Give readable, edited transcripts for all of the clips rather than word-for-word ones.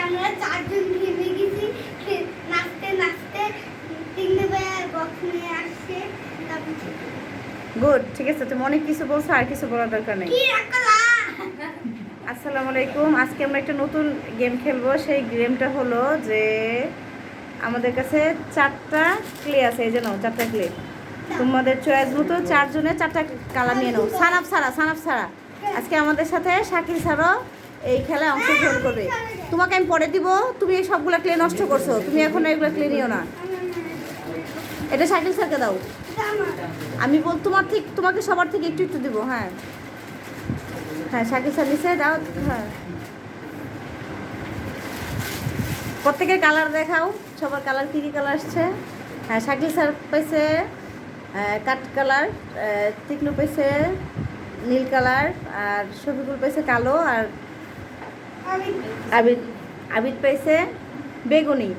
আমরা চারজন ঘেমে গেছি নাচতে নাচতে। তিনটে ভাইয়া বক্স নিয়ে আসছে। গুড, ঠিক আছে। তুমি অনেক কিছু বলছো, আর কিছু বলার দরকার নেই। কি রাখলা? আসসালামু আলাইকুম। আজকে আমরা একটা নতুন গেম খেলবো। সেই গেমটা হলো যে আমাদের কাছে 4টা ক্লে আছে। এই যে নাও 4টা ক্লে। তোমাদের চয়েস মতো 4 জনে 4টা কালার নিয়ে নাও। সানাপ ছাড়া আজকে আমাদের সাথে শাকিল স্যারও এই খেলায় অংশগ্রহণ করবে। তোমাকে আমি পরে দিব। তুমি এই সবগুলো ক্লে নষ্ট করছো, তুমি এখন এইগুলো ক্লে নিও না। এটা শাকিল স্যারকে দাও। আমি তোমাকে সবার থেকে একটু একটু দিব। হ্যাঁ হ্যাঁ, শাকিল স্যার নিচে দাও। হ্যাঁ, প্রত্যেকের কালার দেখাও। সবার কালার কী কী কালার আসছে? হ্যাঁ, শাকিল স্যার পাইছে কাঠ কালার, টিকলু পাইছে নীল কালার, আর শফিকুল পাইছে কালো, আর আবিদ পাইছে বেগুনি।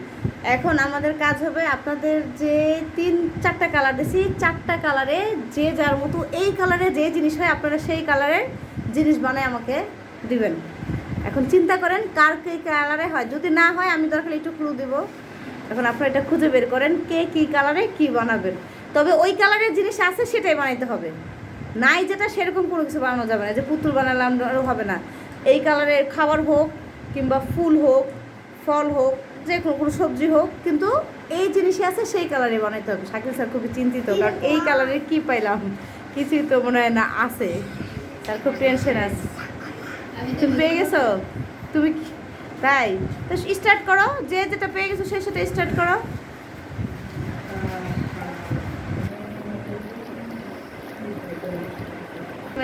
এখন আমাদের কাজ হবে, আপনাদের যে 3-4টা কালার দিছি, 4টা কালারে যে যার মতো এই কালারে যে জিনিস হয় আপনারা সেই কালারের জিনিস বানায় আমাকে দিবেন। এখন চিন্তা করেন কার কে কালারে হয়। যদি না হয় আমি দরকার একটু ক্লু দেব। এখন আপনারা এটা খুঁজে বের করেন কে কী কালারে কী বানাবেন। তবে ওই কালারের জিনিস আছে সেটাই বানাইতে হবে। নাই যেটা সেরকম কোনো কিছু বানানো যাবে না। যে পুতুল বানালাম হবে না। এই কালারের খাবার হোক কিংবা ফুল হোক, ফল হোক, যে কোনো সবজি হোক, কিন্তু এই জিনিসই আছে সেই কালারে বানাইতে হবে। শাকিল স্যার খুবই চিন্তিত, কারণ এই কালারের কী পাইলাম, কিছুই তো মনে হয় না আছে। তার খুব টেনশন আছে। তুমি পেয়ে গেছো? তুমি তাই তো স্টার্ট করো। যে যেটা পেয়ে গেছো সেই সেটা স্টার্ট করো।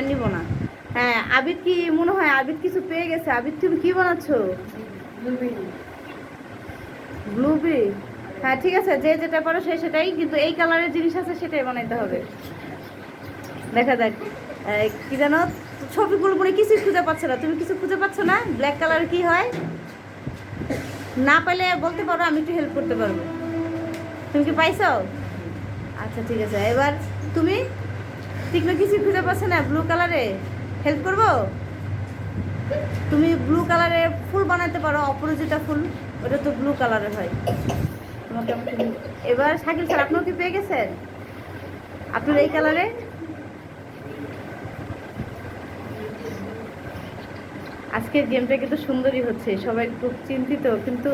নিব না। হ্যাঁ, আবিদ কি মনে হয় আবিদ কিছু পেয়ে গেছে? আবিদ তুমি কি বানাচ্ছ? ব্লুবেরি। হ্যাঁ ঠিক আছে, যে যেটা পারো সেই সেটাই, কিন্তু এই কালারের জিনিস আছে সেটাই বানাইতে হবে। দেখা যাক কি জানো, ছবিগুলো মনে কিছুই খুঁজে পাচ্ছে না। তুমি কিছু খুঁজে পাচ্ছ না? ব্ল্যাক কালার কি হয় না পাইলে বলতে পারো, আমি একটু হেল্প করতে পারবো। তুমি কি পাইছো? আচ্ছা ঠিক আছে। এবার তুমি ঠিক না, কিছু খুঁজে পাচ্ছ না ব্লু কালারে, হেল্প করবো? তুমি ব্লু কালারে ফুল বানাতে পারো, অপরাজিতা ফুল, ওটা তো ব্লু কালারের হয়। তোমাকে এবার শাকিল স্যার আপনিও কি পেয়ে গেছেন আপনার এই কালারে? আজকের গেমটা কিন্তু সুন্দরই হচ্ছে, সবাই খুব চিন্তিত, কিন্তু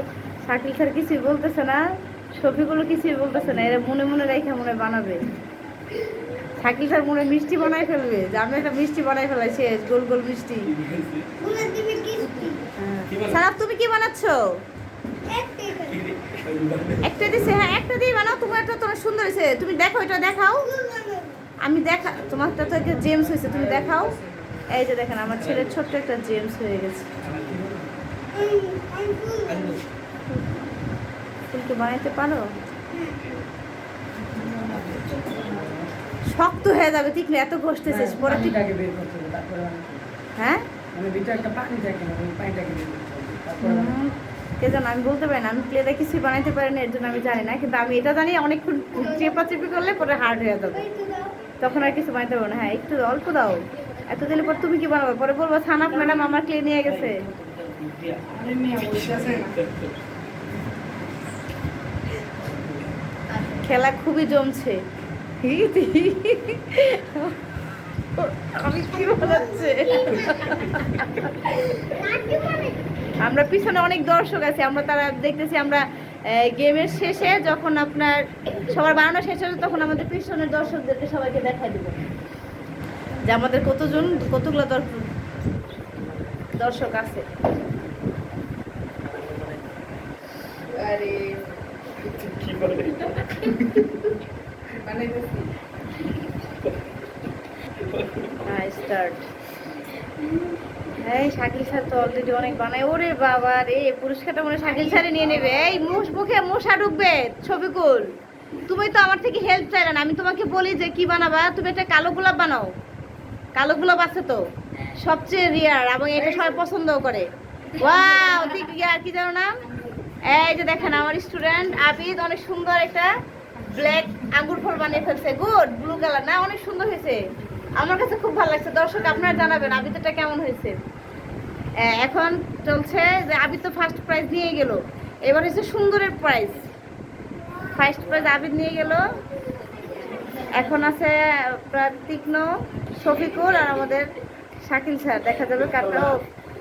শাকিল স্যার কিছুই বলতেছে না, ছবিগুলো কিছুই বলতেছে না। এরা মনে মনে রেখে মনে বানাবে। শাকিল স্যার মনে মিষ্টি বানাই ফেলবে, যে আমি একটা মিষ্টি বানাই ফেলাই শেষ, গোল গোল মিষ্টি। সারাফ তুমি কি বানাচ্ছ? একটা দিছে। হ্যাঁ একটা দিয়ে বানাও। তোমারটা তোমার সুন্দর হয়েছে, তুমি দেখো, এটা দেখাও। আমি তোমারটা তো একটা জেমস হয়েছে, তুমি দেখাও। এই যে দেখেন আমার ছেলের ছোট্ট একটা জেমস হয়ে গেছে। ফুল কি বানাইতে পারো? শক্ত হয়ে যাবে, ঠিক না? এত ঘষতেছিস পরে ঠিক। হ্যাঁ কে জানো, আমি বলতে পারি না। আমি প্লেটা কিছুই বানাইতে পারি না, এর জন্য আমি জানি না। কিন্তু আমি এটা জানি অনেকক্ষণ চেপি করলে পরে হার্ড হয়ে যাবে, তখন আর কিছু বানাইতে পারবো না। হ্যাঁ একটু অল্প দাও। এত দিলে পর তুমি কি বানাবো? পরে বলবো সানাপ ম্যাডাম আমার ক্লে নিয়ে গেছে। খেলা খুবই জমছে। আমি কি বানাচ্ছে? আমরা পিছনে অনেক দর্শক আছে, আমরা তারা দেখতেছি। আমরা গেমের শেষে যখন আপনার সবার বানানো শেষ হবে, তখন আমাদের পিছনের দর্শকদেরকে সবাইকে দেখাই দেবো যে আমাদের কতগুলো দর্শক আছে। আরে স্টার্ট। এই শাকিল স্যার তো অলরেডি অনেক বানায়। ওরে বাবা রে, পুরস্কারটা মনে শাকিল স্যারে নিয়ে নেবে। এই মুখে মশা ঢুকবে। ছবিকুল, তুমি তো আমার থেকে হেল্প চাইলে না। আমি তোমাকে বলি যে কি বানাবা, তুমি একটা কালো গোলাপ বানাও। কালো গোলাপ আছে তো সবচেয়ে রিয়ার, এবং এটা সবাই পছন্দও করে। ওয়াও, ঠিক কি জানো না? এই যে দেখেন আমার স্টুডেন্ট আবিদ অনেক সুন্দর একটা ব্ল্যাক আঙ্গুর ফল বানিয়ে ফেলছে। গুড, ব্লু কালার না, অনেক সুন্দর হয়েছে। আমার কাছে খুব ভালো লাগছে। দর্শক আপনারা জানাবেন আবিদটা কেমন হয়েছে। এখন চলছে যে আবির তো ফার্স্ট প্রাইজ নিয়ে গেল, এবার হচ্ছে সুন্দরের প্রাইজ। ফার্স্ট প্রাইজ আবির নিয়ে গেল। এখন আছে তীক্ষ্ণ, শফিকুল আর আমাদের শাকিল স্যার। দেখা যাবে কারটা।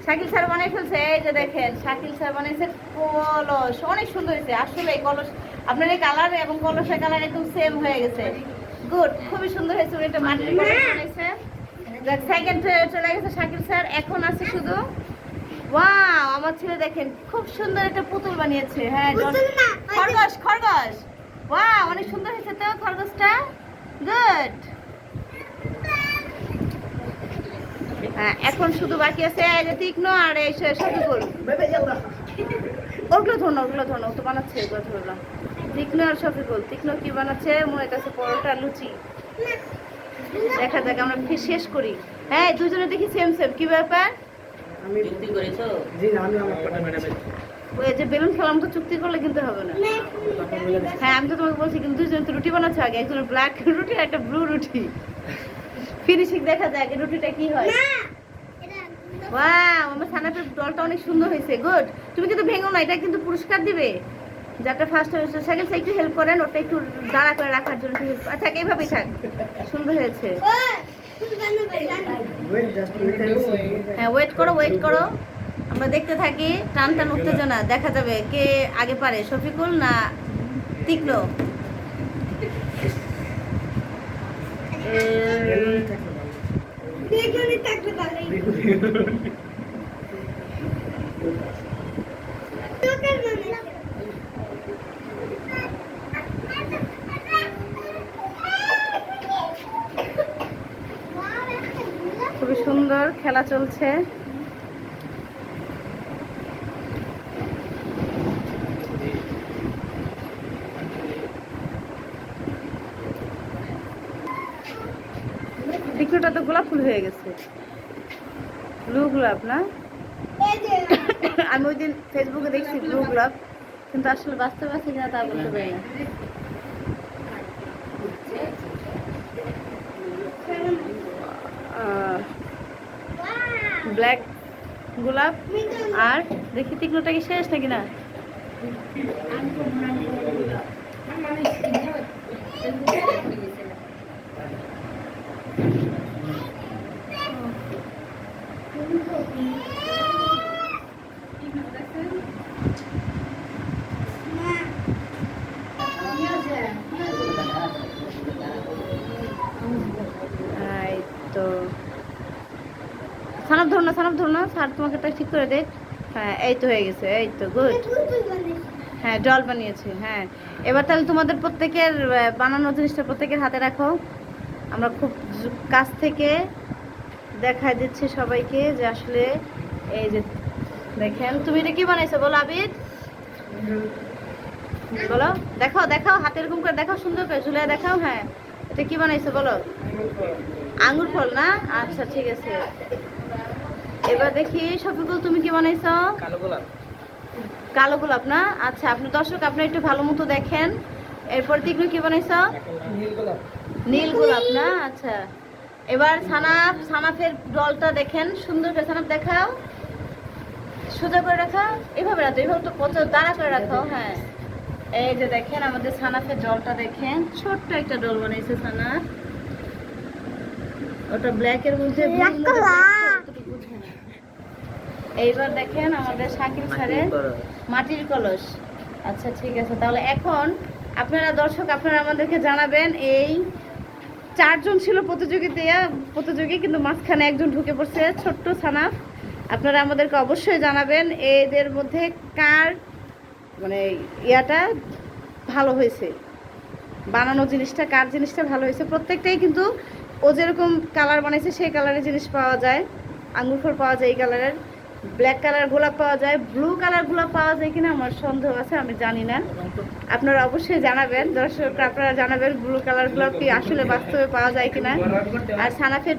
শাকিল স্যার বানিয়ে ফেলছে, এই যে দেখেন শাকিল স্যার বানিয়েছে কলস, অনেক সুন্দর হয়েছে আসলে। এই কলস আপনার এই কালার এবং কলসের কালার একদম সেম হয়ে গেছে। গুড, খুবই সুন্দর হয়েছে। উনি একটা মাটির কলস বানিয়েছে। সেকেন্ড চলে গেছে শাকিল স্যার। এখন আছে শুধু ওয়াও, আমার ছেলে দেখেন খুব সুন্দর একটা পুতুল বানিয়েছে। হ্যাঁ, খরগোশ খরগোশ। ওয়াও, অনেক সুন্দর হয়েছে তো খরগোশটা। গুড। হ্যাঁ, এখন শুধু বাকি আছে এই যে তীক্ষ্ণ আর এই শফিকুল। ওগুলো ধরো, ওগুলো ধরো, ও তো বানাচ্ছে, ওগুলো ধরলাম। তীক্ষ্ণ আর শফিকুল। তীক্ষ্ণ কি বানাচ্ছে মনে কাছে? পরোটা লুচি। দেখা যাক, আমরা শেষ করি। হ্যাঁ, দুজনে দেখি সেম সেম। কি ব্যাপার? আমি চুক্তি করেছো? জি না, আমি আমার পার্টনার ম্যাডাম। ওই যে বেলুন খেলাম তো চুক্তি করলে কিন্তু হবে না। হ্যাঁ, আমি তো তোমাকে বলছি, কিন্তু দুজন তো রুটি বানাচ্ছে আগে। একজন ব্ল্যাক রুটি আর একটা ব্লু রুটি। ফিনিশিং দেখা যায় আগে রুটিটা কি হয়। ওয়াও, আমার সানাপের ডলটা অনেক সুন্দর হয়েছে। গুড। তুমি কিন্তু ভেঙো না, এটা কিন্তু পুরস্কার দিবে। যারটা ফার্স্ট হয়েছে সেকেন্ড একটু হেল্প করেন, ওটা একটু দাঁড়া করে রাখার জন্য। আচ্ছা, এইভাবেই থাক। সুন্দর হয়েছে। হ্যাঁ, ওয়েট করো, ওয়েট করো। আমরা দেখতে থাকি। টান টান উত্তেজনা, দেখা যাবে কে আগে পারে, শফিকুল না তীক্ষ্ণ। খুবই সুন্দর খেলা চলছে। তীক্ষ্ণটা তো গোলাপ ফুল হয়ে গেছে, ব্লু গোলাপ না? আমি ওই দিন ফেসবুকে দেখছি ব্লু গোলাপ, কিন্তু আসলে বাস্তবে আছে কিনা তা বলতে পারি না। ব্ল্যাক গোলাপ। আর দেখি তীক্ষ্ণটা কি শেষ নাকি না? তো সানাপ ধরো না, সানাপ ধরো না, স্যার তোমাকে একটা ঠিক করে দেখ। হ্যাঁ, এই তো হয়ে গেছে, এই তো গুড। হ্যাঁ, জল বানিয়েছে। হ্যাঁ, এবার তাহলে তোমাদের প্রত্যেকের বানানো জিনিসটা প্রত্যেকের হাতে রাখো। আমরা খুব কাছ থেকে দেখাই দিচ্ছি সবাইকে যে আসলে এই যে দেখেন। তুমি এটা কি বানাইছো বলো আবিদ? বলো, দেখাও দেখাও, হাতে এরকম করে দেখাও, সুন্দর করে ঝুলে দেখাও। হ্যাঁ, এটা কি বানাইছো বলো? আঙ্গুর ফল না? আচ্ছা, ঠিক আছে। এবার দেখি শফিকুল, তুমি কি বানাইছো? কালো গোলাপ। কালো গোলাপ না? আচ্ছা, আপনি দর্শক আপনি একটু ভালো মতো দেখেন। এরপর তীক্ষ্ণ কি বানাইছো? নীল গোলাপ। নীল গোলাপ না? আচ্ছা, এবার সানাফের ডলটা দেখেন, সুন্দর করে সানাফ দেখাও। সোজা করে রাখা, এভাবে রাখো, এভাবে তো কত দাঁড়া করে রাখো। হ্যাঁ, এই যে দেখেন আমাদের সানাফের ডলটা দেখেন, ছোট্ট একটা ডল বানাইছে সানাফ। ওটা ব্ল্যাকের মধ্যে। এইবার দেখেন আমাদের শাকিল স্যারের মাটির কলস। আচ্ছা, ঠিক আছে। তাহলে এখন আপনারা দর্শক আপনারা আমাদেরকে জানাবেন, এই 4 জন ছিল প্রতিযোগী, কিন্তু মাঝখানে একজন ঢুকে পড়ছে, ছোট্ট সানাফ। আপনারা আমাদেরকে অবশ্যই জানাবেন এদের মধ্যে কার মানে ইয়াটা ভালো হয়েছে, বানানো জিনিসটা কার জিনিসটা ভালো হয়েছে। প্রত্যেকটাই কিন্তু ও যেরকম কালার বানাইছে সেই কালারের জিনিস পাওয়া যায়। আঙ্গুর ফল পাওয়া যায় এই কালারের, ব্ল্যাক কালার গোলাপ পাওয়া যায়, ব্লু কালার গোলাপ পাওয়া যায় কিনা আমার সন্দেহ আছে, আমি জানি না। আপনারা অবশ্যই জানাবেন দর্শক, আপনারা জানাবেন ব্লু কালার গোলাপ কি আসলে বাস্তবে পাওয়া যায় কিনা। আর সানাফের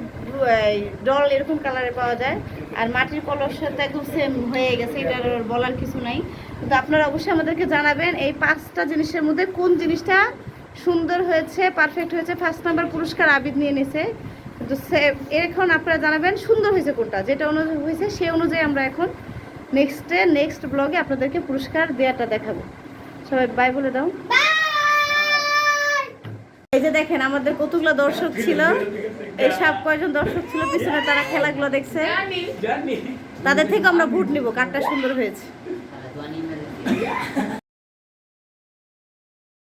ডল এরকম কালারে পাওয়া যায়। আর মাটির কলসের সাথে একদম সেম হয়ে গেছে, এটার বলার কিছু নাই। কিন্তু আপনারা অবশ্যই আমাদেরকে জানাবেন এই 5টা জিনিসের মধ্যে কোন জিনিসটা সুন্দর হয়েছে, পারফেক্ট হয়েছে। ফার্স্ট নাম্বার পুরস্কার আবিদ নিয়ে নিছে। তো এখন আপনারা জানাবেন সুন্দর হয়েছে কোনটা, যেটা অনুযায়ী হয়েছে সেই অনুযায়ী আমরা এখন নেক্সট ব্লগে আপনাদেরকে পুরস্কার দেওয়াটা দেখাবো। সবাই বাই বলে দাও। এই যে দেখেন আমাদের কতগুলো দর্শক ছিল, এই সব কয়জন দর্শক ছিল পিছনে, তারা খেলাগুলো দেখছে, তাদের থেকে আমরা ভোট নিব কারটা সুন্দর হয়েছে।